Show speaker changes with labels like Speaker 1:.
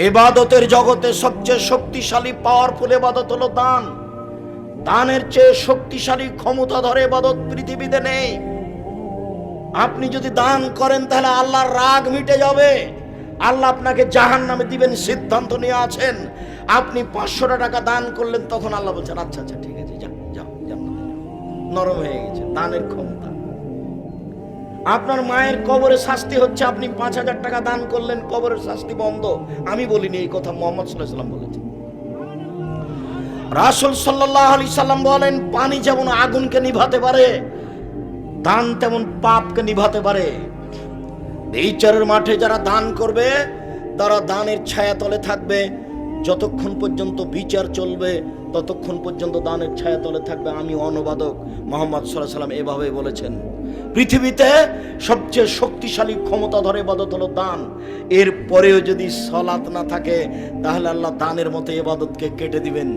Speaker 1: ইবাদতের জগতে সবচেয়ে শক্তিশালী পাওয়ারফুল ইবাদত হলো দান। দানের চেয়ে শক্তিশালী ক্ষমতাধর ইবাদত পৃথিবীতে নেই। আপনি যদি দান করেন তাহলে আল্লাহর রাগ মিটে যাবে, আল্লাহ আপনাকে জাহান্নামে দিবেন সিদ্ধান্ত নিয়ে আছেন। আপনি 500 টাকা দান করলেন, তখন আল্লাহ বলছেন আচ্ছা আচ্ছা ঠিক আছে, যাও যাও, নরম হয়ে গেছে দানের ক্ষমতা। আপনার মায়ের কবরে শাস্তি হচ্ছে, আপনি 5000 টাকা দান করলেন, কবরের শাস্তি বন্ধ। আমি বলিনি, এই কথা মুহাম্মদ সাল্লাল্লাহু আলাইহি ওয়াসাল্লাম বলেছেন। রাসূল সাল্লাল্লাহু আলাইহি সাল্লাম বলেন, পানি যেমন আগুনকে নিভাতে পারে, দান তেমন পাপকে নিভাতে পারে। বিচারের মাঠে যারা দান করবে তারা দানের ছায়াতলে থাকবে। যতক্ষণ পর্যন্ত বিচার চলবে ততক্ষণ পর্যন্ত দানের ছায়াতলে থাকবে। আমি অনুবাদক মুহাম্মদ সাল্লাল্লাহু আলাইহি ওয়াসাল্লাম এভাবে বলেছেন। পৃথিবীতে সবচেয়ে শক্তিশালী ক্ষমতা ধরে ইবাদত হলো দান। এর পরেও যদি সালাত না থাকে তাহলে আল্লাহ দানের মতো ইবাদতকে কেটে দিবেন।